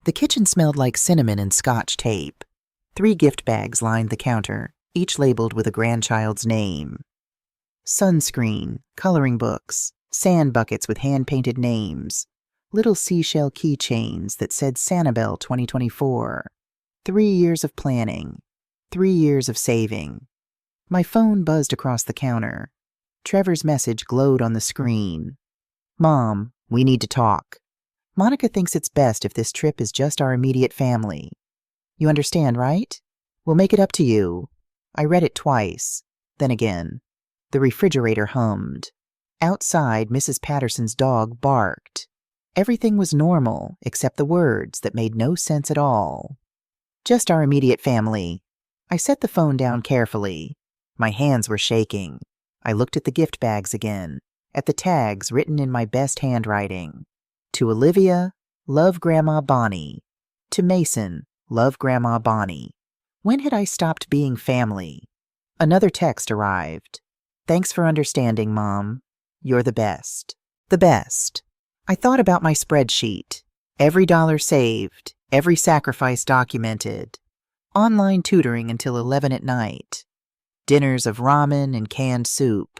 The kitchen smelled like cinnamon and Scotch tape. 3 gift bags lined the counter, each labeled with a grandchild's name. Sunscreen, coloring books, sand buckets with hand-painted names, little seashell keychains that said Sanibel 2024. 3 years of planning, 3 years of saving. My phone buzzed across the counter. Trevor's message glowed on the screen. Mom, we need to talk. Monica thinks it's best if this trip is just our immediate family. You understand, right? We'll make it up to you. I read it twice, then again. The refrigerator hummed. Outside, Mrs. Patterson's dog barked. Everything was normal, except the words that made no sense at all. Just our immediate family. I set the phone down carefully. My hands were shaking. I looked at the gift bags again, at the tags written in my best handwriting. To Olivia, love Grandma Bonnie. To Mason, love Grandma Bonnie. When had I stopped being family? Another text arrived. Thanks for understanding, Mom. You're the best. The best. I thought about my spreadsheet. Every dollar saved, every sacrifice documented. Online tutoring until 11 at night. Dinners of ramen and canned soup.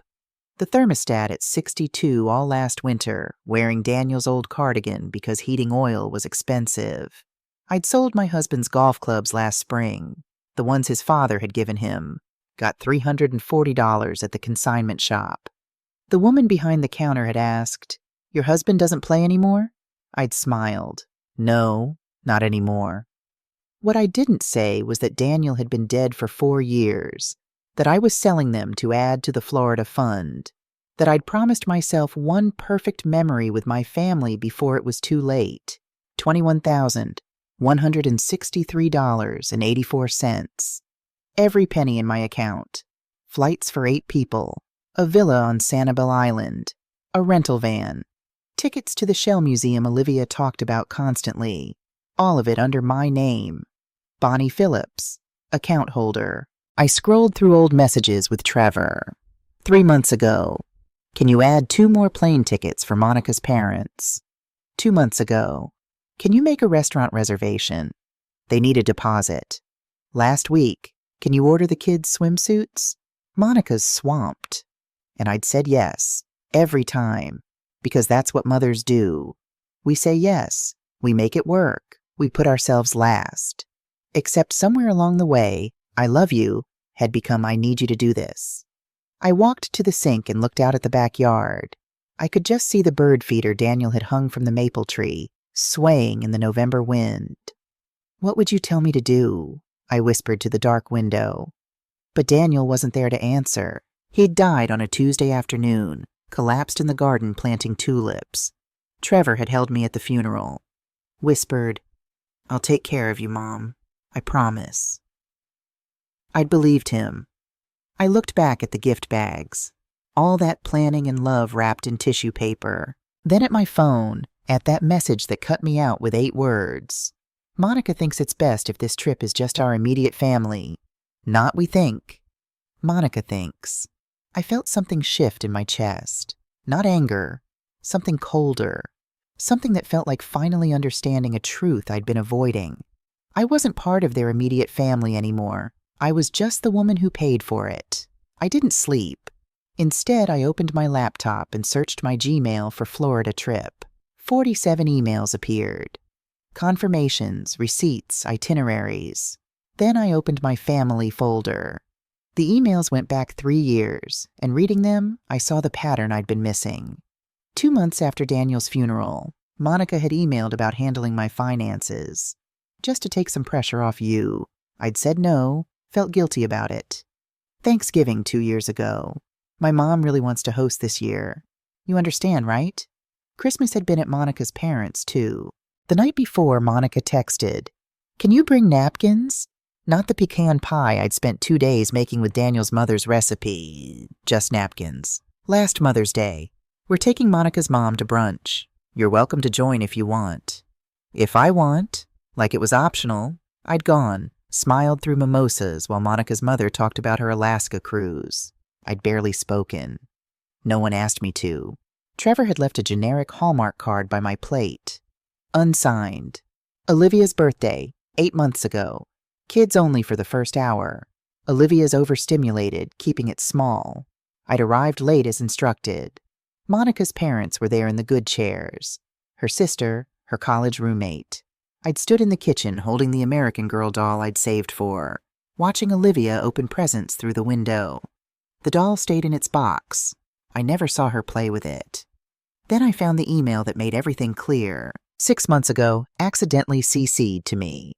The thermostat at 62 all last winter, wearing Daniel's old cardigan because heating oil was expensive. I'd sold my husband's golf clubs last spring, the ones his father had given him. Got $340 at the consignment shop. The woman behind the counter had asked, "Your husband doesn't play anymore?" I'd smiled. No, not anymore. What I didn't say was that Daniel had been dead for 4 years, that I was selling them to add to the Florida fund, that I'd promised myself one perfect memory with my family before it was too late. $21,163.84. Every penny in my account. Flights for 8 people. A villa on Sanibel Island. A rental van. Tickets to the Shell Museum Olivia talked about constantly. All of it under my name. Bonnie Phillips. Account holder. I scrolled through old messages with Trevor. 3 months ago. Can you add 2 more plane tickets for Monica's parents? 2 months ago. Can you make a restaurant reservation? They need a deposit. Last week. Can you order the kids' swimsuits? Monica's swamped. And I'd said yes, every time, because that's what mothers do. We say yes, we make it work, we put ourselves last. Except somewhere along the way, I love you had become I need you to do this. I walked to the sink and looked out at the backyard. I could just see the bird feeder Daniel had hung from the maple tree, swaying in the November wind. What would you tell me to do? I whispered to the dark window. But Daniel wasn't there to answer. He'd died on a Tuesday afternoon, collapsed in the garden planting tulips. Trevor had held me at the funeral. Whispered, "I'll take care of you, Mom. I promise." I'd believed him. I looked back at the gift bags. All that planning and love wrapped in tissue paper. Then at my phone, at that message that cut me out with 8 words. Monica thinks it's best if this trip is just our immediate family. Not we think. Monica thinks. I felt something shift in my chest. Not anger. Something colder. Something that felt like finally understanding a truth I'd been avoiding. I wasn't part of their immediate family anymore. I was just the woman who paid for it. I didn't sleep. Instead, I opened my laptop and searched my Gmail for Florida trip. 47 emails appeared. Confirmations, receipts, itineraries. Then I opened my family folder. The emails went back 3 years, and reading them, I saw the pattern I'd been missing. 2 months after Daniel's funeral, Monica had emailed about handling my finances. Just to take some pressure off you. I'd said no, felt guilty about it. Thanksgiving 2 years ago. My mom really wants to host this year. You understand, right? Christmas had been at Monica's parents', too. The night before, Monica texted, "Can you bring napkins?" Not the pecan pie I'd spent 2 days making with Daniel's mother's recipe. Just napkins. Last Mother's Day. We're taking Monica's mom to brunch. You're welcome to join if you want. If I want, like it was optional, I'd gone, smiled through mimosas while Monica's mother talked about her Alaska cruise. I'd barely spoken. No one asked me to. Trevor had left a generic Hallmark card by my plate. Unsigned. Olivia's birthday, 8 months ago. Kids only for the first hour. Olivia's overstimulated, keeping it small. I'd arrived late as instructed. Monica's parents were there in the good chairs. Her sister, her college roommate. I'd stood in the kitchen holding the American Girl doll I'd saved for her, watching Olivia open presents through the window. The doll stayed in its box. I never saw her play with it. Then I found the email that made everything clear. 6 months ago, accidentally CC'd to me.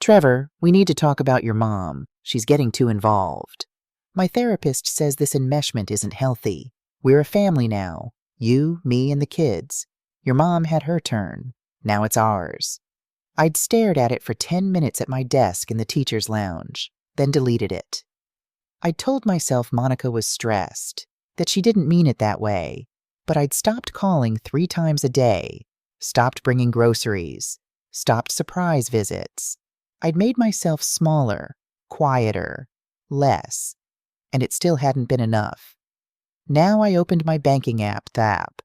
Trevor, we need to talk about your mom. She's getting too involved. My therapist says this enmeshment isn't healthy. We're a family now. You, me, and the kids. Your mom had her turn. Now it's ours. I'd stared at it for 10 minutes at my desk in the teacher's lounge, then deleted it. I'd told myself Monica was stressed, that she didn't mean it that way, but I'd stopped calling 3 times a day, stopped bringing groceries, stopped surprise visits. I'd made myself smaller, quieter, less, and it still hadn't been enough. Now I opened my banking app, THAP.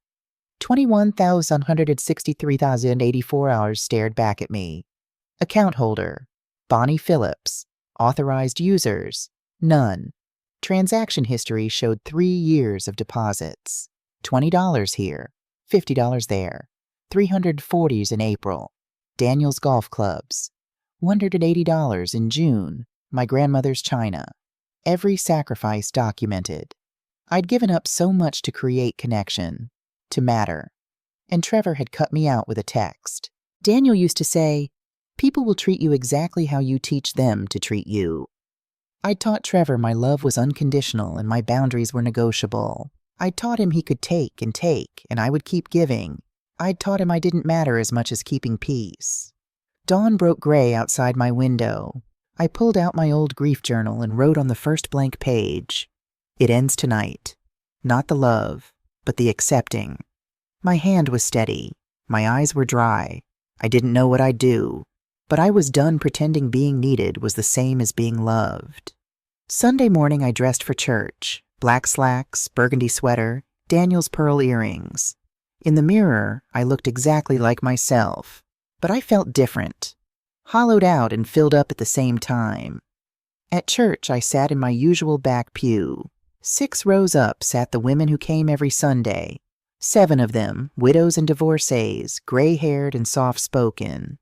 21,163,084 hours stared back at me. Account holder, Bonnie Phillips. Authorized users, none. Transaction history showed 3 years of deposits. $20 here, $50 there, $340s in April. Daniel's Golf Clubs. $180 in June, my grandmother's china. Every sacrifice documented. I'd given up so much to create connection, to matter. And Trevor had cut me out with a text. Daniel used to say, "People will treat you exactly how you teach them to treat you." I'd taught Trevor my love was unconditional and my boundaries were negotiable. I'd taught him he could take, and I would keep giving. I'd taught him I didn't matter as much as keeping peace. Dawn broke gray outside my window. I pulled out my old grief journal and wrote on the first blank page, "It ends tonight. Not the love, but the accepting." My hand was steady. My eyes were dry. I didn't know what I'd do, but I was done pretending being needed was the same as being loved. Sunday morning I dressed for church. Black slacks, burgundy sweater, Daniel's pearl earrings. In the mirror, I looked exactly like myself, but I felt different. Hollowed out and filled up at the same time. At church, I sat in my usual back pew. 6 rows up sat the women who came every Sunday. 7 of them, widows and divorcees, gray-haired and soft-spoken.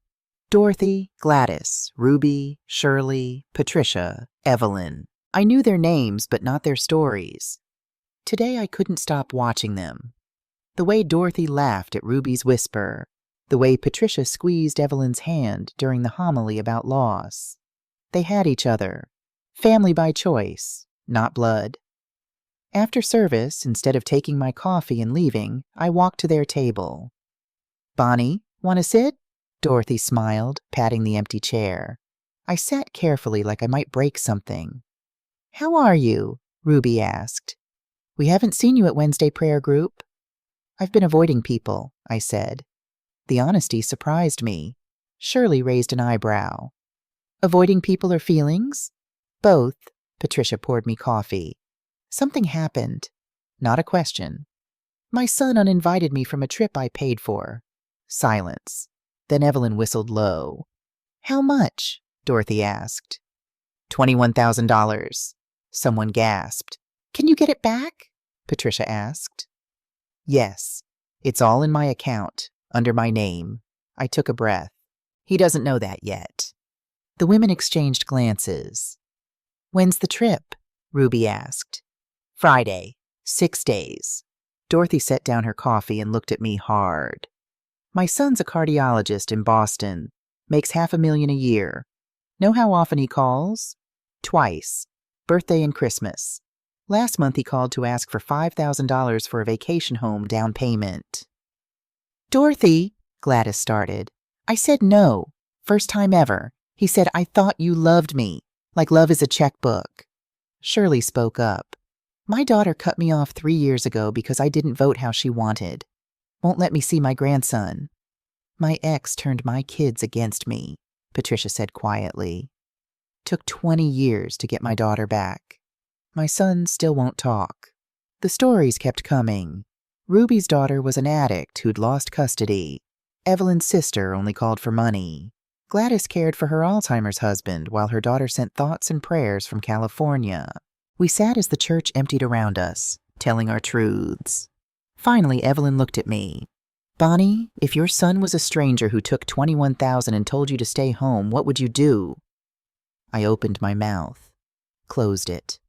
Dorothy, Gladys, Ruby, Shirley, Patricia, Evelyn. I knew their names, but not their stories. Today I couldn't stop watching them. The way Dorothy laughed at Ruby's whisper. The way Patricia squeezed Evelyn's hand during the homily about loss. They had each other. Family by choice, not blood. After service, instead of taking my coffee and leaving, I walked to their table. "Bonnie, want to sit?" Dorothy smiled, patting the empty chair. I sat carefully like I might break something. "How are you?" Ruby asked. "We haven't seen you at Wednesday prayer group." "I've been avoiding people," I said. The honesty surprised me. Shirley raised an eyebrow. "Avoiding people or feelings?" "Both." Patricia poured me coffee. "Something happened." Not a question. "My son uninvited me from a trip I paid for." Silence. Then Evelyn whistled low. "How much?" Dorothy asked. $21,000. Someone gasped. "Can you get it back?" Patricia asked. "Yes. It's all in my account, under my name." I took a breath. "He doesn't know that yet." The women exchanged glances. "When's the trip?" Ruby asked. "Friday. 6 days." Dorothy set down her coffee and looked at me hard. "My son's a cardiologist in Boston. Makes $500,000 a year. Know how often he calls?" "Twice. Birthday and Christmas. Last month he called to ask for $5,000 for a vacation home down payment." "Dorothy," Gladys started. "I said no. First time ever. He said, 'I thought you loved me,' like love is a checkbook." Shirley spoke up. "My daughter cut me off 3 years ago because I didn't vote how she wanted. Won't let me see my grandson." "My ex turned my kids against me," Patricia said quietly. "Took 20 years to get my daughter back. My son still won't talk." The stories kept coming. Ruby's daughter was an addict who'd lost custody. Evelyn's sister only called for money. Gladys cared for her Alzheimer's husband while her daughter sent thoughts and prayers from California. We sat as the church emptied around us, telling our truths. Finally, Evelyn looked at me. Bonnie, if your son was a stranger who took $21,000 and told you to stay home, what would you do? I opened my mouth, closed it.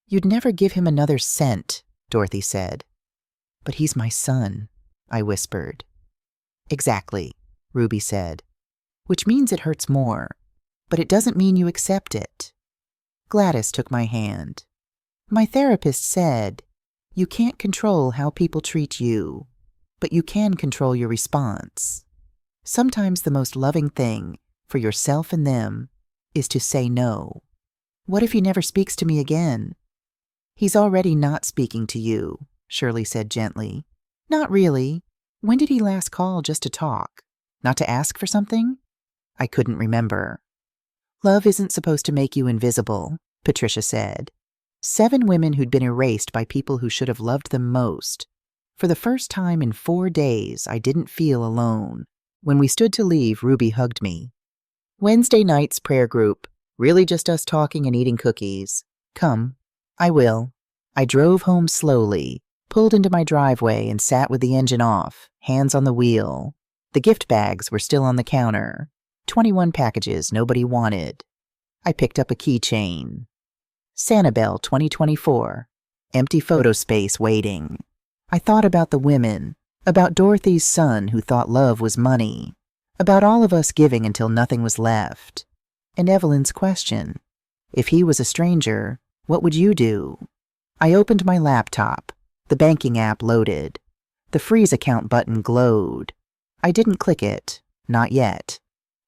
You'd never give him another cent, Dorothy said. But he's my son, I whispered. Exactly, Ruby said, which means it hurts more, but it doesn't mean you accept it. Gladys took my hand. My therapist said, you can't control how people treat you, but you can control your response. Sometimes the most loving thing for yourself and them is to say no. What if he never speaks to me again? He's already not speaking to you, Shirley said gently. Not really. When did he last call just to talk? Not to ask for something? I couldn't remember. Love isn't supposed to make you invisible, Patricia said. 7 women who'd been erased by people who should have loved them most. For the first time in 4 days, I didn't feel alone. When we stood to leave, Ruby hugged me. Wednesday night's prayer group. Really just us talking and eating cookies. Come. I will. I drove home slowly, pulled into my driveway and sat with the engine off, hands on the wheel. The gift bags were still on the counter. 21 packages nobody wanted. I picked up a keychain. Sanibel 2024. Empty photo space waiting. I thought about the women, about Dorothy's son who thought love was money, about all of us giving until nothing was left, and Evelyn's question. If he was a stranger, what would you do? I opened my laptop. The banking app loaded. The freeze account button glowed. I didn't click it, not yet.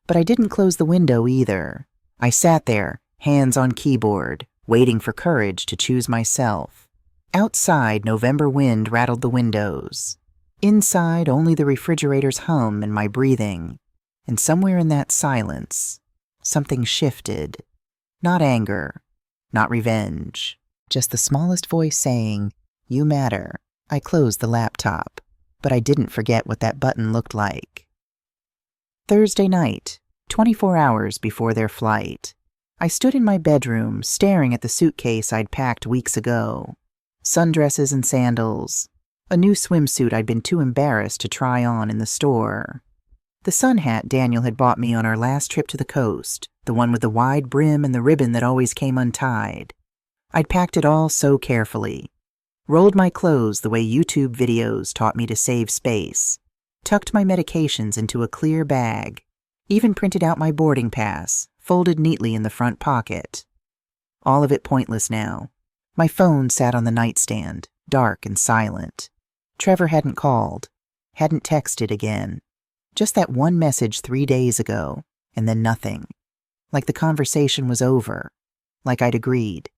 But I didn't close the window either. I sat there, hands on keyboard, waiting for courage to choose myself. Outside, November wind rattled the windows. Inside, only the refrigerator's hum and my breathing. And somewhere in that silence, something shifted. Not anger, not revenge, just the smallest voice saying, "You matter." I closed the laptop, but I didn't forget what that button looked like. Thursday night, 24 hours before their flight. I stood in my bedroom, staring at the suitcase I'd packed weeks ago. Sundresses and sandals. A new swimsuit I'd been too embarrassed to try on in the store. The sun hat Daniel had bought me on our last trip to the coast, the one with the wide brim and the ribbon that always came untied. I'd packed it all so carefully. Rolled my clothes the way YouTube videos taught me to save space. Tucked my medications into a clear bag. Even printed out my boarding pass, folded neatly in the front pocket. All of it pointless now. My phone sat on the nightstand, dark and silent. Trevor hadn't called, hadn't texted again. Just that one message 3 days ago, and then nothing. Like the conversation was over, like I'd agreed.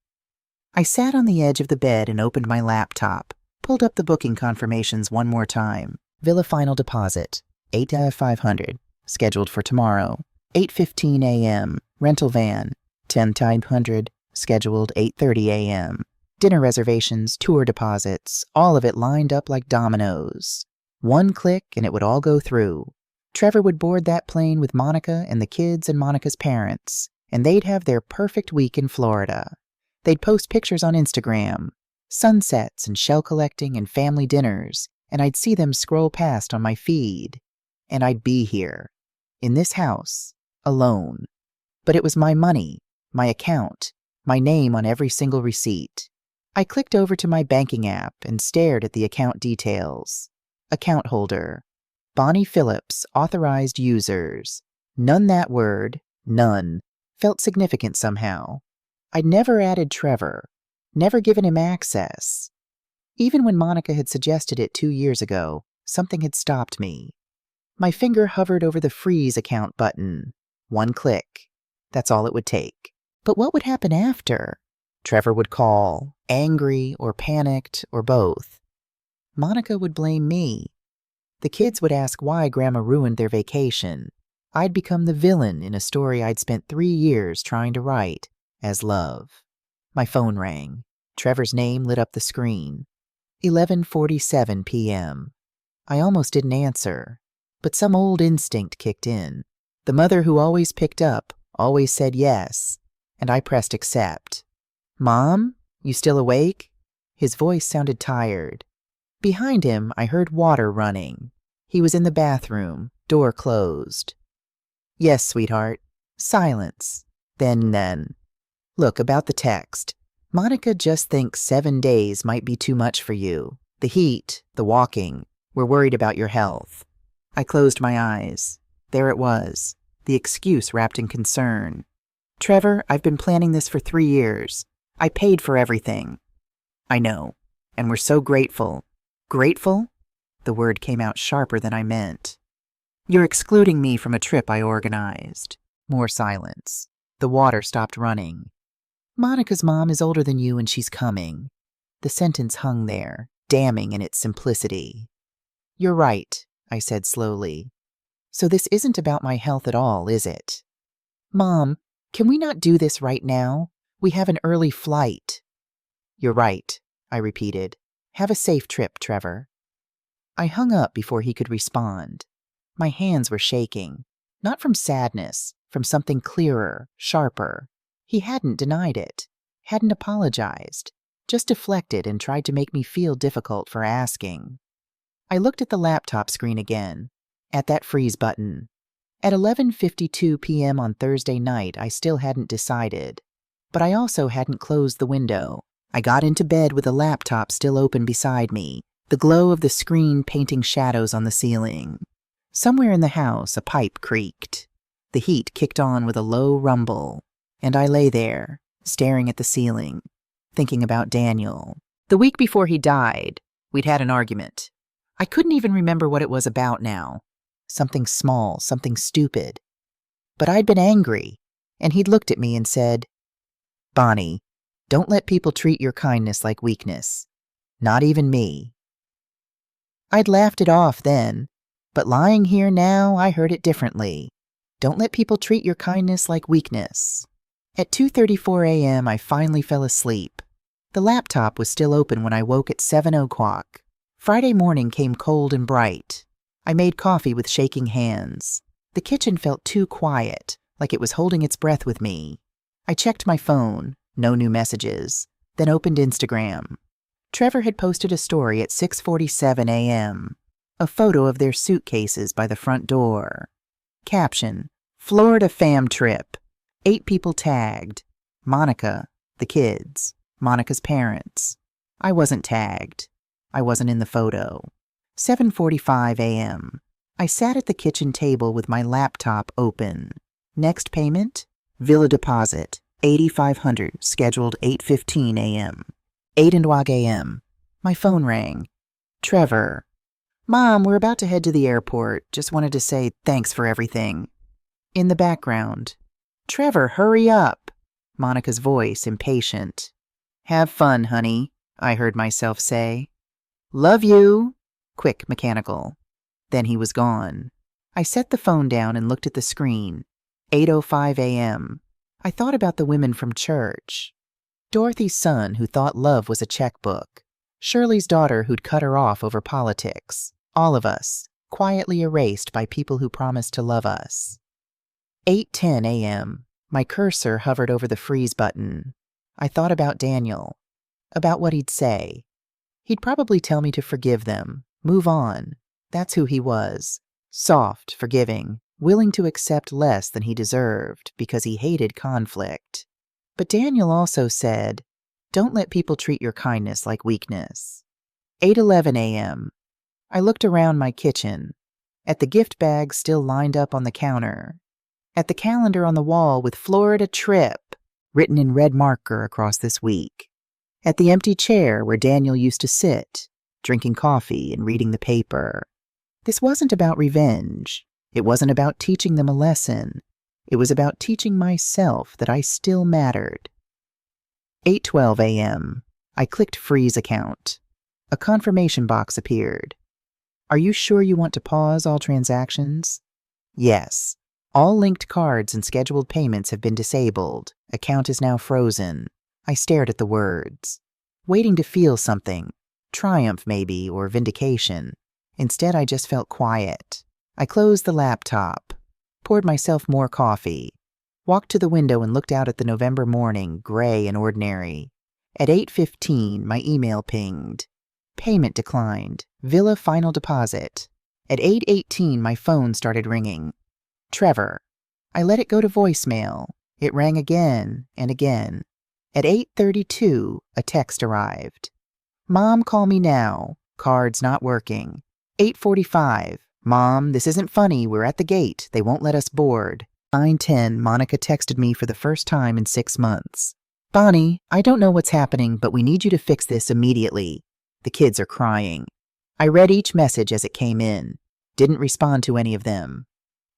I sat on the edge of the bed and opened my laptop, pulled up the booking confirmations one more time. Villa final deposit, $8,500, scheduled for tomorrow. 8:15 a.m., rental van, $10,500, scheduled 8:30 a.m. Dinner reservations, tour deposits, all of it lined up like dominoes. One click and it would all go through. Trevor would board that plane with Monica and the kids and Monica's parents, and they'd have their perfect week in Florida. They'd post pictures on Instagram, sunsets and shell collecting and family dinners, and I'd see them scroll past on my feed. And I'd be here, in this house, alone. But it was my money, my account, my name on every single receipt. I clicked over to my banking app and stared at the account details. Account holder, Bonnie Phillips, authorized users. None that word, none, felt significant somehow. I'd never added Trevor, never given him access. Even when Monica had suggested it 2 years ago, something had stopped me. My finger hovered over the freeze account button. One click. That's all it would take. But what would happen after? Trevor would call, angry or panicked or both. Monica would blame me. The kids would ask why Grandma ruined their vacation. I'd become the villain in a story I'd spent 3 years trying to write as love. My phone rang. Trevor's name lit up the screen. 11:47 p.m. I almost didn't answer, but some old instinct kicked in. The mother who always picked up, always said yes, and I pressed accept. "Mom, you still awake?" His voice sounded tired. Behind him, I heard water running. He was in the bathroom, door closed. "Yes, sweetheart." Silence. Then. "Look, about the text. Monica just thinks 7 days might be too much for you. The heat, the walking. We're worried about your health." I closed my eyes. There it was, the excuse wrapped in concern. "Trevor, I've been planning this for 3 years. I paid for everything." "I know, and we're so grateful." "Grateful?" The word came out sharper than I meant. "You're excluding me from a trip I organized." More silence. The water stopped running. "Monica's mom is older than you and she's coming." The sentence hung there, damning in its simplicity. "You're right," I said slowly. "So this isn't about my health at all, is it?" "Mom, can we not do this right now? We have an early flight." "You're right," I repeated. "Have a safe trip, Trevor." I hung up before he could respond. My hands were shaking, not from sadness, from something clearer, sharper. He hadn't denied it, hadn't apologized, just deflected and tried to make me feel difficult for asking. I looked at the laptop screen again, at that freeze button. At 11:52 p.m. on Thursday night, I still hadn't decided. But I also hadn't closed the window. I got into bed with the laptop still open beside me, the glow of the screen painting shadows on the ceiling. Somewhere in the house, a pipe creaked. The heat kicked on with a low rumble, and I lay there, staring at the ceiling, thinking about Daniel. The week before he died, we'd had an argument. I couldn't even remember what it was about now. Something small, something stupid. But I'd been angry, and he'd looked at me and said, "Bonnie, don't let people treat your kindness like weakness. Not even me." I'd laughed it off then, but lying here now, I heard it differently. Don't let people treat your kindness like weakness. At 2:34 a.m., I finally fell asleep. The laptop was still open when I woke at 7:00. Friday morning came cold and bright. I made coffee with shaking hands. The kitchen felt too quiet, like it was holding its breath with me. I checked my phone, no new messages, then opened Instagram. Trevor had posted a story at 6:47 a.m., a photo of their suitcases by the front door. Caption, "Florida fam trip. 8 people tagged. Monica, the kids, Monica's parents." I wasn't tagged. I wasn't in the photo. 7:45 a.m. I sat at the kitchen table with my laptop open. Next payment? Villa deposit, $8,500, scheduled 8:15 a.m. 8:00 a.m. My phone rang. Trevor. "Mom, we're about to head to the airport. Just wanted to say thanks for everything." In the background. "Trevor, hurry up." Monica's voice, impatient. "Have fun, honey," I heard myself say. "Love you." Quick, mechanical. Then he was gone. I set the phone down and looked at the screen. 8:05 a.m. I thought about the women from church. Dorothy's son who thought love was a checkbook. Shirley's daughter who'd cut her off over politics. All of us, quietly erased by people who promised to love us. 8:10 a.m. My cursor hovered over the freeze button. I thought about Daniel, about what he'd say. He'd probably tell me to forgive them, move on. That's who he was. Soft, forgiving, willing to accept less than he deserved because he hated conflict. But Daniel also said, "Don't let people treat your kindness like weakness." 8:11 a.m. I looked around my kitchen, at the gift bags still lined up on the counter, at the calendar on the wall with Florida trip written in red marker across this week, at the empty chair where Daniel used to sit, drinking coffee and reading the paper. This wasn't about revenge. It wasn't about teaching them a lesson. It was about teaching myself that I still mattered. 8:12 a.m. I clicked freeze account. A confirmation box appeared. "Are you sure you want to pause all transactions?" "Yes. All linked cards and scheduled payments have been disabled. Account is now frozen." I stared at the words, waiting to feel something. Triumph, maybe, or vindication. Instead, I just felt quiet. I closed the laptop. Poured myself more coffee. Walked to the window and looked out at the November morning, gray and ordinary. At 8:15, my email pinged. Payment declined. Villa final deposit. At 8:18, my phone started ringing. Trevor. I let it go to voicemail. It rang again and again. At 8:32, a text arrived. Mom, call me now. Card's not working. 8:45. Mom, this isn't funny. We're at the gate. They won't let us board. 9:10, Monica texted me for the first time in 6 months. Bonnie, I don't know what's happening, but we need you to fix this immediately. The kids are crying. I read each message as it came in. Didn't respond to any of them.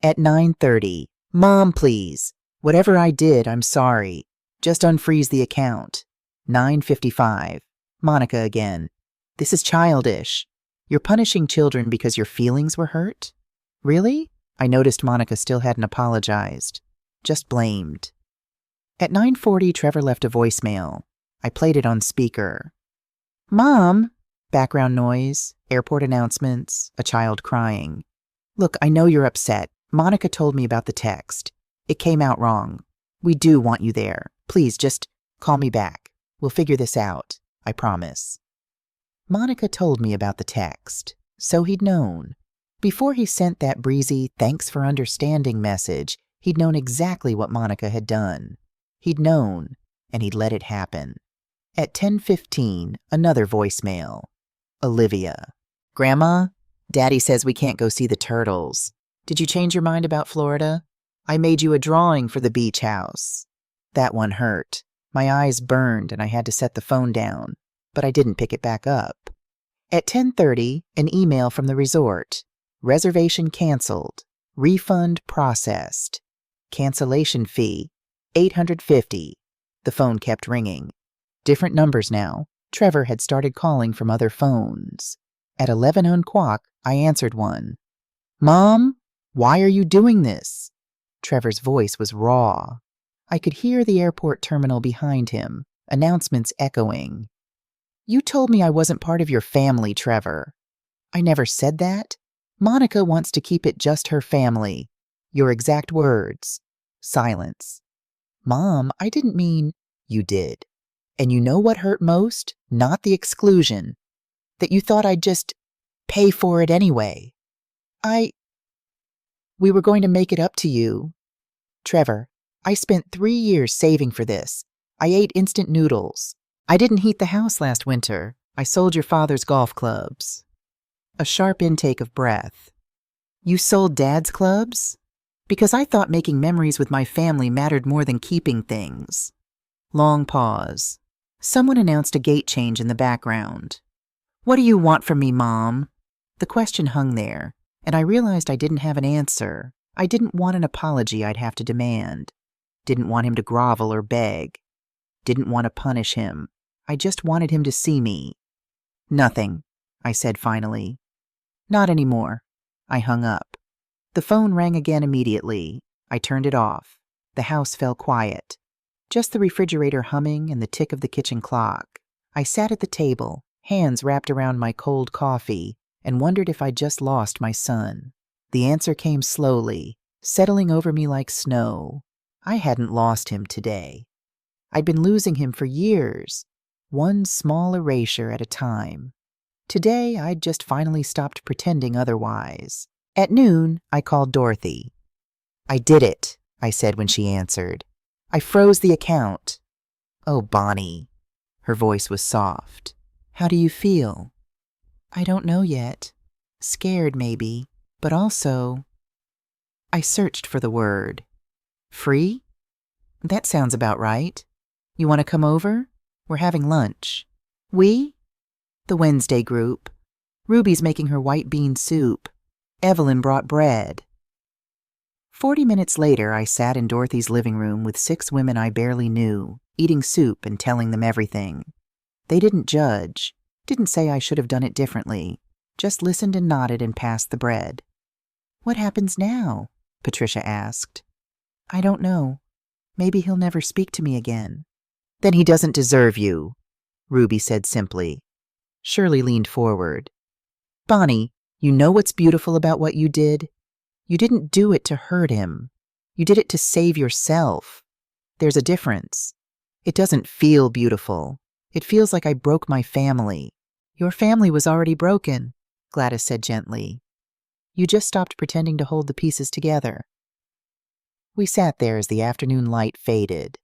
At 9:30, Mom, please. Whatever I did, I'm sorry. Just unfreeze the account. 9:55, Monica again. This is childish. You're punishing children because your feelings were hurt? Really? I noticed Monica still hadn't apologized. Just blamed. At 9:40, Trevor left a voicemail. I played it on speaker. Mom! Background noise, airport announcements, a child crying. Look, I know you're upset. Monica told me about the text. It came out wrong. We do want you there. Please, just call me back. We'll figure this out. I promise. Monica told me about the text, so he'd known. Before he sent that breezy thanks for understanding message, he'd known exactly what Monica had done. He'd known, and he'd let it happen. At 10:15, another voicemail. Olivia. Grandma, Daddy says we can't go see the turtles. Did you change your mind about Florida? I made you a drawing for the beach house. That one hurt. My eyes burned and I had to set the phone down, but I didn't pick it back up. At 10:30, an email from the resort. Reservation canceled. Refund processed. Cancellation fee, $850. The phone kept ringing. Different numbers now. Trevor had started calling from other phones. At 11 o'clock, I answered one. Mom, why are you doing this? Trevor's voice was raw. I could hear the airport terminal behind him, announcements echoing. You told me I wasn't part of your family, Trevor. I never said that. Monica wants to keep it just her family. Your exact words. Silence. Mom, I didn't mean... You did. And you know what hurt most? Not the exclusion. That you thought I'd just pay for it anyway. We were going to make it up to you. Trevor, I spent 3 years saving for this. I ate instant noodles. I didn't heat the house last winter. I sold your father's golf clubs. A sharp intake of breath. You sold Dad's clubs? Because I thought making memories with my family mattered more than keeping things. Long pause. Someone announced a gate change in the background. What do you want from me, Mom? The question hung there, and I realized I didn't have an answer. I didn't want an apology I'd have to demand. Didn't want him to grovel or beg. Didn't want to punish him. I just wanted him to see me. Nothing, I said finally. Not anymore. I hung up. The phone rang again immediately. I turned it off. The house fell quiet. Just the refrigerator humming and the tick of the kitchen clock. I sat at the table, hands wrapped around my cold coffee, and wondered if I'd just lost my son. The answer came slowly, settling over me like snow. I hadn't lost him today. I'd been losing him for years, one small erasure at a time. Today, I'd just finally stopped pretending otherwise. At noon, I called Dorothy. I did it, I said when she answered. I froze the account. Oh, Bonnie. Her voice was soft. How do you feel? I don't know yet. Scared, maybe, but also... I searched for the word. Free? That sounds about right. You want to come over? We're having lunch. We? The Wednesday group. Ruby's making her white bean soup. Evelyn brought bread. 40 minutes later, I sat in Dorothy's living room with 6 women I barely knew, eating soup and telling them everything. They didn't judge, didn't say I should have done it differently, just listened and nodded and passed the bread. What happens now? Patricia asked. I don't know. Maybe he'll never speak to me again. Then he doesn't deserve you, Ruby said simply. Shirley leaned forward. Bonnie, you know what's beautiful about what you did? You didn't do it to hurt him. You did it to save yourself. There's a difference. It doesn't feel beautiful. It feels like I broke my family. Your family was already broken, Gladys said gently. You just stopped pretending to hold the pieces together. We sat there as the afternoon light faded.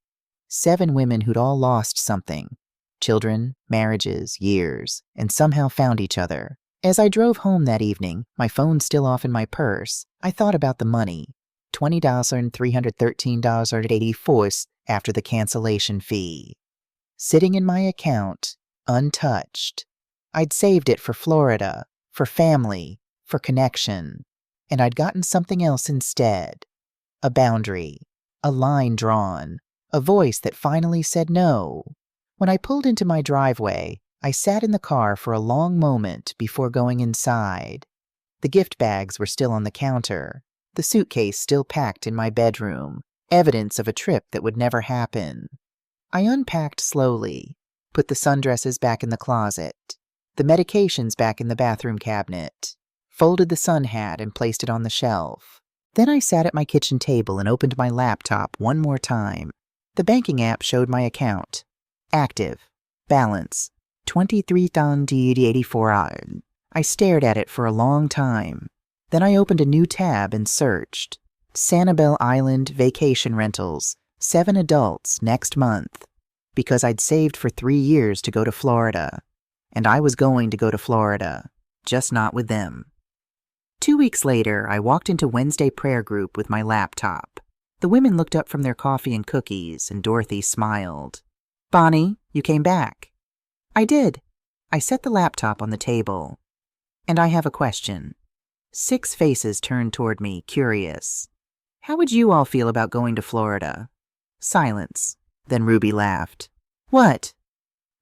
7 women who'd all lost something. Children, marriages, years, and somehow found each other. As I drove home that evening, my phone still off in my purse, I thought about the money. $20,313.84 after the cancellation fee. Sitting in my account, untouched. I'd saved it for Florida, for family, for connection. And I'd gotten something else instead. A boundary, a line drawn, a voice that finally said no. When I pulled into my driveway, I sat in the car for a long moment before going inside. The gift bags were still on the counter, the suitcase still packed in my bedroom, evidence of a trip that would never happen. I unpacked slowly, put the sundresses back in the closet, the medications back in the bathroom cabinet, folded the sun hat and placed it on the shelf. Then I sat at my kitchen table and opened my laptop one more time. The banking app showed my account. Active. Balance. $23,084. I stared at it for a long time. Then I opened a new tab and searched. Sanibel Island Vacation Rentals. 7 adults next month. Because I'd saved for 3 years to go to Florida. And I was going to go to Florida. Just not with them. 2 weeks later, I walked into Wednesday prayer group with my laptop. The women looked up from their coffee and cookies, and Dorothy smiled. Bonnie, you came back. I did. I set the laptop on the table. And I have a question. 6 faces turned toward me, curious. How would you all feel about going to Florida? Silence. Then Ruby laughed. What?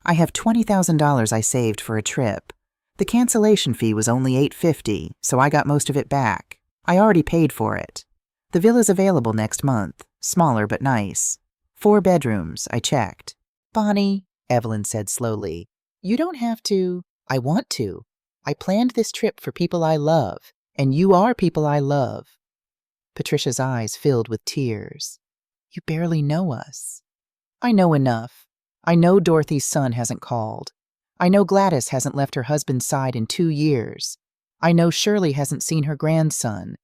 I have $20,000 I saved for a trip. The cancellation fee was only $850, so I got most of it back. I already paid for it. The villa's available next month, smaller but nice. 4 bedrooms, I checked. Bonnie, Evelyn said slowly, you don't have to. I want to. I planned this trip for people I love, and you are people I love. Patricia's eyes filled with tears. You barely know us. I know enough. I know Dorothy's son hasn't called. I know Gladys hasn't left her husband's side in 2 years. I know Shirley hasn't seen her grandson.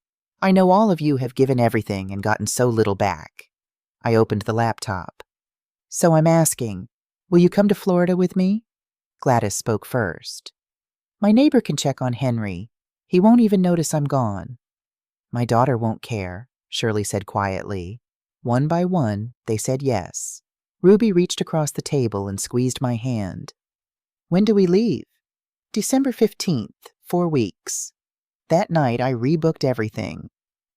I know all of you have given everything and gotten so little back. I opened the laptop. So I'm asking, will you come to Florida with me? Gladys spoke first. My neighbor can check on Henry. He won't even notice I'm gone. My daughter won't care, Shirley said quietly. One by one, they said yes. Ruby reached across the table and squeezed my hand. When do we leave? December 15th, 4 weeks. That night, I rebooked everything.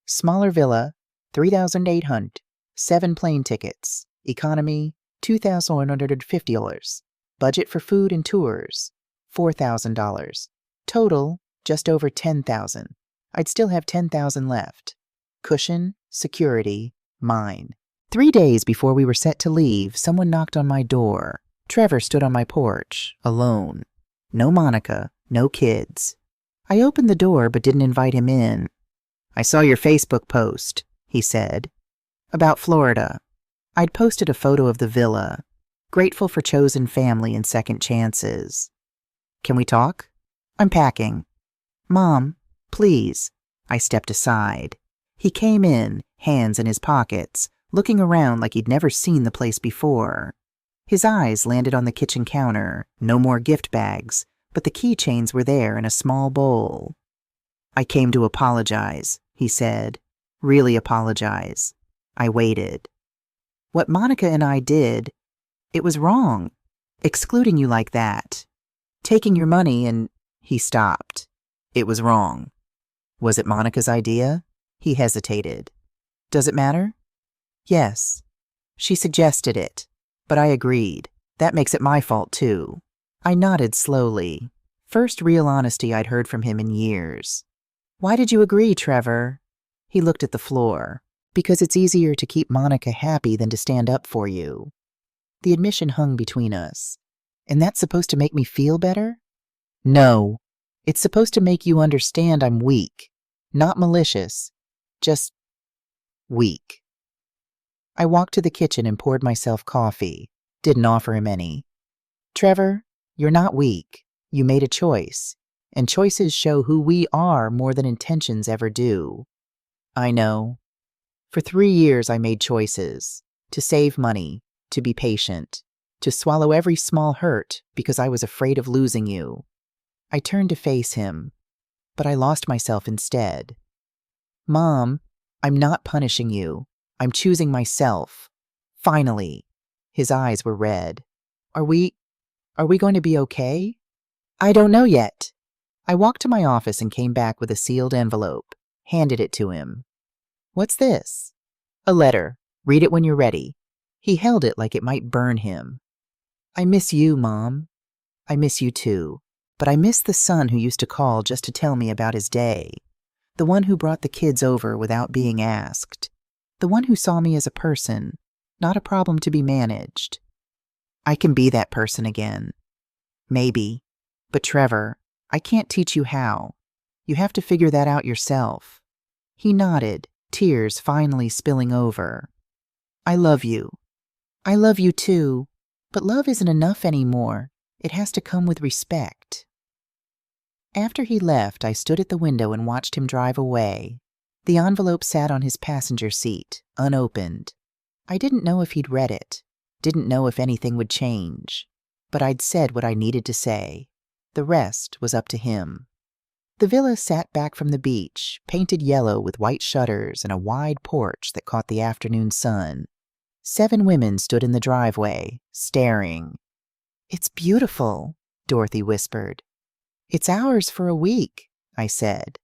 Smaller villa, $3,800. 7 plane tickets. Economy, $2,150. Budget for food and tours, $4,000. Total, just over $10,000. I'd still have $10,000 left. Cushion, security, mine. 3 days before we were set to leave, someone knocked on my door. Trevor stood on my porch, alone. No Monica, no kids. I opened the door but didn't invite him in. I saw your Facebook post, he said. About Florida. I'd posted a photo of the villa, grateful for chosen family and second chances. Can we talk? I'm packing. Mom, please. I stepped aside. He came in, hands in his pockets, looking around like he'd never seen the place before. His eyes landed on the kitchen counter, no more gift bags, but the keychains were there in a small bowl. I came to apologize, he said. Really apologize. I waited. What Monica and I did, it was wrong. Excluding you like that. Taking your money and... He stopped. It was wrong. Was it Monica's idea? He hesitated. Does it matter? Yes. She suggested it, but I agreed. That makes it my fault, too. I nodded slowly. First real honesty I'd heard from him in years. Why did you agree, Trevor? He looked at the floor. Because it's easier to keep Monica happy than to stand up for you. The admission hung between us. And that's supposed to make me feel better? No. It's supposed to make you understand I'm weak. Not malicious. Just weak. I walked to the kitchen and poured myself coffee. Didn't offer him any. Trevor, you're not weak. You made a choice. And choices show who we are more than intentions ever do. I know. For 3 years I made choices. To save money. To be patient. To swallow every small hurt because I was afraid of losing you. I turned to face him, but I lost myself instead. Mom, I'm not punishing you. I'm choosing myself. Finally. His eyes were red. Are we going to be okay? I don't know yet. I walked to my office and came back with a sealed envelope, handed it to him. What's this? A letter. Read it when you're ready. He held it like it might burn him. I miss you, Mom. I miss you too. But I miss the son who used to call just to tell me about his day. The one who brought the kids over without being asked. The one who saw me as a person, not a problem to be managed. I can be that person again. Maybe. But Trevor, I can't teach you how. You have to figure that out yourself. He nodded, tears finally spilling over. I love you. I love you too. But love isn't enough anymore. It has to come with respect. After he left, I stood at the window and watched him drive away. The envelope sat on his passenger seat, unopened. I didn't know if he'd read it, didn't know if anything would change. But I'd said what I needed to say. The rest was up to him. The villa sat back from the beach, painted yellow with white shutters and a wide porch that caught the afternoon sun. 7 women stood in the driveway, staring. It's beautiful, Dorothy whispered. It's ours for a week, I said.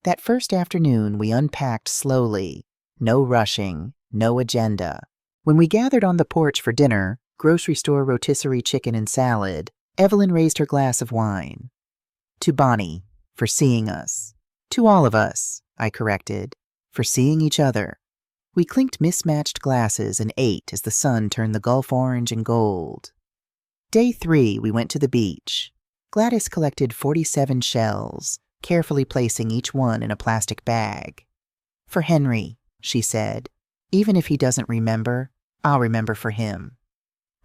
That first afternoon we unpacked slowly, no rushing, no agenda. When we gathered on the porch for dinner, grocery store rotisserie chicken and salad, Evelyn raised her glass of wine. To Bonnie, for seeing us. To all of us, I corrected, for seeing each other. We clinked mismatched glasses and ate as the sun turned the Gulf orange and gold. Day 3, we went to the beach. Gladys collected 47 shells, carefully placing each one in a plastic bag. For Henry, she said. Even if he doesn't remember, I'll remember for him.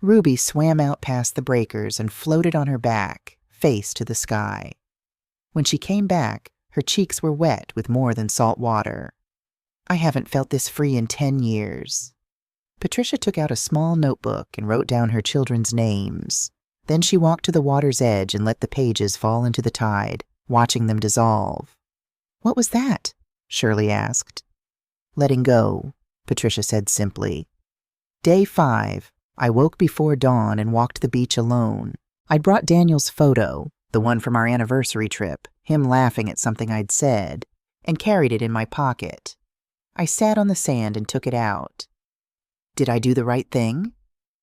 Ruby swam out past the breakers and floated on her back, face to the sky. When she came back, her cheeks were wet with more than salt water. I haven't felt this free in 10 years. Patricia took out a small notebook and wrote down her children's names. Then she walked to the water's edge and let the pages fall into the tide, watching them dissolve. What was that? Shirley asked. Letting go, Patricia said simply. Day 5, I woke before dawn and walked the beach alone. I'd brought Daniel's photo, the one from our anniversary trip, him laughing at something I'd said, and carried it in my pocket. I sat on the sand and took it out. Did I do the right thing?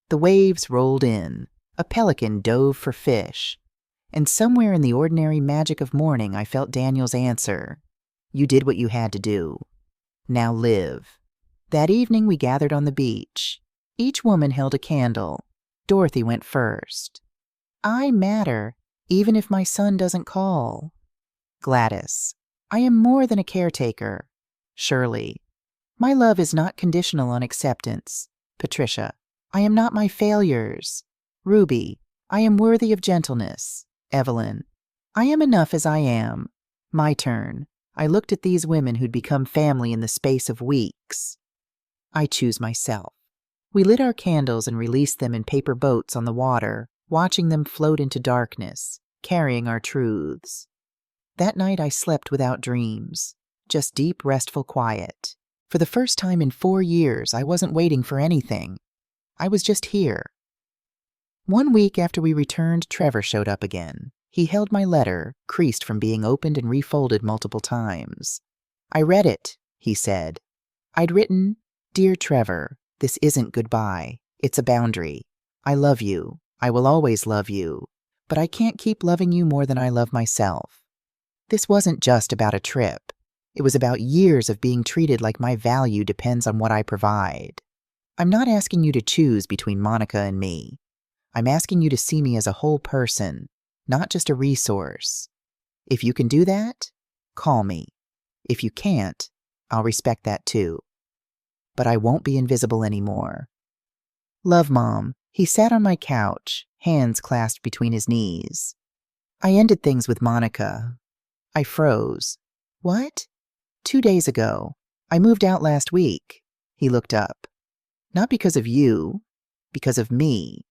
The waves rolled in. A pelican dove for fish. And somewhere in the ordinary magic of morning I felt Daniel's answer. You did what you had to do. Now live. That evening we gathered on the beach. Each woman held a candle. Dorothy went first. I matter, even if my son doesn't call. Gladys. I am more than a caretaker. Shirley. My love is not conditional on acceptance. Patricia. I am not my failures. Ruby. I am worthy of gentleness. Evelyn. I am enough as I am. My turn. I looked at these women who'd become family in the space of weeks. I choose myself. We lit our candles and released them in paper boats on the water, watching them float into darkness, carrying our truths. That night I slept without dreams, just deep, restful quiet. For the first time in 4 years, I wasn't waiting for anything. I was just here. 1 week after we returned, Trevor showed up again. He held my letter, creased from being opened and refolded multiple times. I read it, he said. I'd written, Dear Trevor, this isn't goodbye. It's a boundary. I love you. I will always love you. But I can't keep loving you more than I love myself. This wasn't just about a trip. It was about years of being treated like my value depends on what I provide. I'm not asking you to choose between Monica and me. I'm asking you to see me as a whole person, not just a resource. If you can do that, call me. If you can't, I'll respect that too. But I won't be invisible anymore. Love, Mom. He sat on my couch, hands clasped between his knees. I ended things with Monica. I froze. What? 2 days ago. I moved out last week. He looked up. Not because of you, because of me.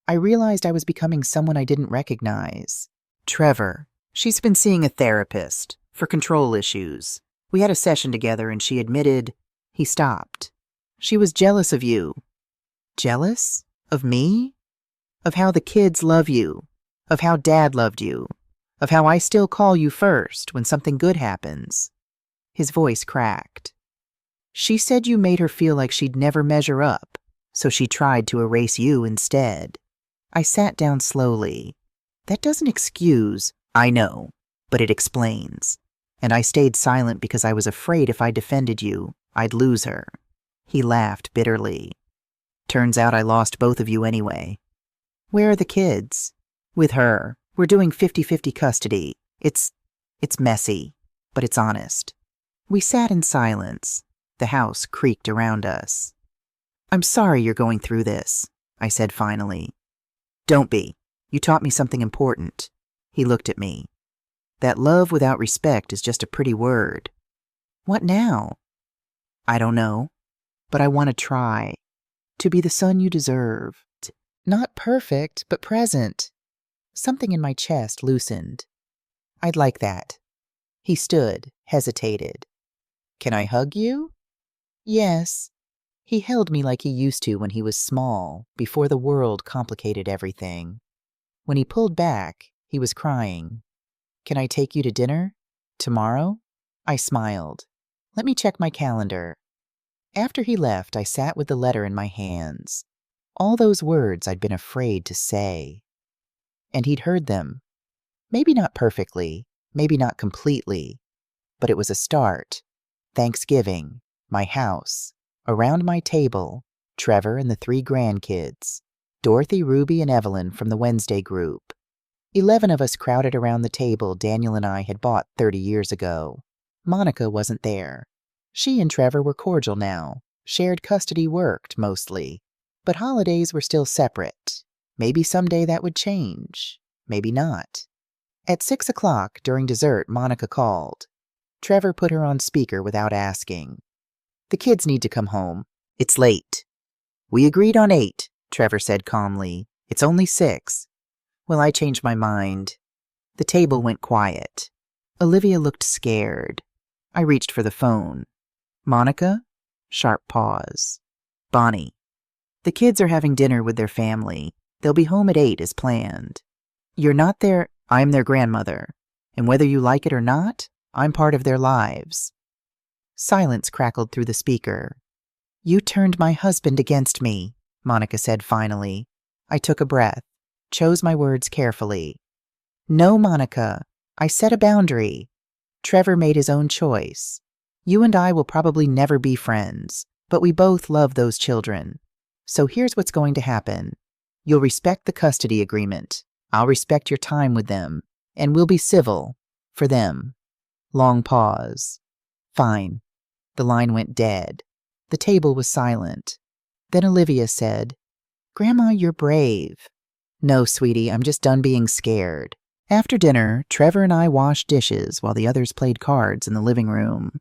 I realized I was becoming someone I didn't recognize. Trevor. She's been seeing a therapist for control issues. We had a session together and she admitted. He stopped. She was jealous of you. Jealous? Of me? Of how the kids love you. Of how Dad loved you. Of how I still call you first when something good happens. His voice cracked. She said you made her feel like she'd never measure up, so she tried to erase you instead. I sat down slowly. That doesn't excuse. I know, but it explains. And I stayed silent because I was afraid if I defended you, I'd lose her. He laughed bitterly. Turns out I lost both of you anyway. Where are the kids? With her. We're doing 50-50 custody. It's messy, but it's honest. We sat in silence. The house creaked around us. I'm sorry you're going through this, I said finally. Don't be. You taught me something important. He looked at me. That love without respect is just a pretty word. What now? I don't know, but I want to try. To be the son you deserve. Not perfect, but present. Something in my chest loosened. I'd like that. He stood, hesitated. Can I hug you? Yes. He held me like he used to when he was small, before the world complicated everything. When he pulled back, he was crying. Can I take you to dinner? Tomorrow? I smiled. Let me check my calendar. After he left, I sat with the letter in my hands. All those words I'd been afraid to say. And he'd heard them. Maybe not perfectly, maybe not completely, but it was a start. Thanksgiving, my house, around my table, Trevor and the 3 grandkids, Dorothy, Ruby, and Evelyn from the Wednesday group. 11 of us crowded around the table Daniel and I had bought 30 years ago. Monica wasn't there. She and Trevor were cordial now. Shared custody worked, mostly. But holidays were still separate. Maybe someday that would change. Maybe not. At 6 o'clock, during dessert, Monica called. Trevor put her on speaker without asking. The kids need to come home. It's late. We agreed on 8, Trevor said calmly. It's only 6. Well, I changed my mind. The table went quiet. Olivia looked scared. I reached for the phone. Monica? Sharp pause. Bonnie. The kids are having dinner with their family. They'll be home at 8 as planned. You're not their... I'm their grandmother. And whether you like it or not, I'm part of their lives. Silence crackled through the speaker. You turned my husband against me, Monica said finally. I took a breath, chose my words carefully. No, Monica, I set a boundary. Trevor made his own choice. You and I will probably never be friends, but we both love those children. So here's what's going to happen. You'll respect the custody agreement. I'll respect your time with them, and we'll be civil. For them. Long pause. Fine. The line went dead. The table was silent. Then Olivia said, Grandma, you're brave. No, sweetie, I'm just done being scared. After dinner, Trevor and I washed dishes while the others played cards in the living room.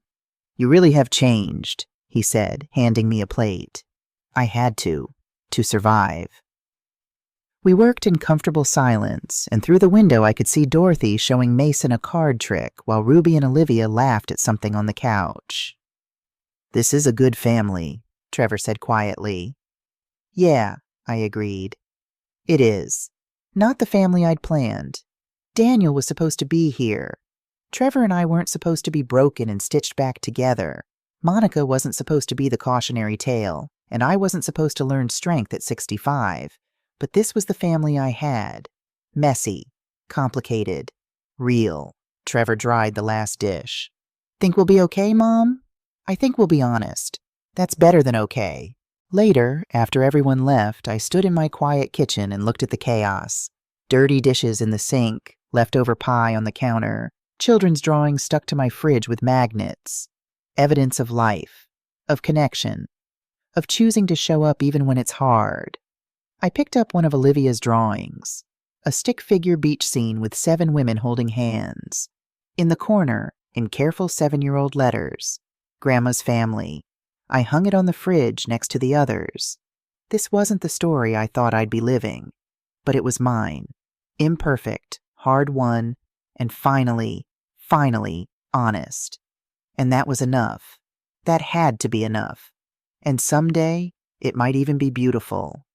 You really have changed, he said, handing me a plate. I had to survive. We worked in comfortable silence, and through the window I could see Dorothy showing Mason a card trick while Ruby and Olivia laughed at something on the couch. This is a good family, Trevor said quietly. Yeah, I agreed. It is. Not the family I'd planned. Daniel was supposed to be here. Trevor and I weren't supposed to be broken and stitched back together. Monica wasn't supposed to be the cautionary tale, and I wasn't supposed to learn strength at 65. But this was the family I had. Messy, complicated, real. Trevor dried the last dish. Think we'll be okay, Mom? I think we'll be honest. That's better than okay. Later, after everyone left, I stood in my quiet kitchen and looked at the chaos. Dirty dishes in the sink, leftover pie on the counter, children's drawings stuck to my fridge with magnets. Evidence of life, of connection, of choosing to show up even when it's hard. I picked up one of Olivia's drawings, a stick figure beach scene with 7 women holding hands. In the corner, in careful 7-year-old letters, Grandma's family. I hung it on the fridge next to the others. This wasn't the story I thought I'd be living, but it was mine. Imperfect, hard-won, and finally honest. And that was enough. That had to be enough. And someday, it might even be beautiful.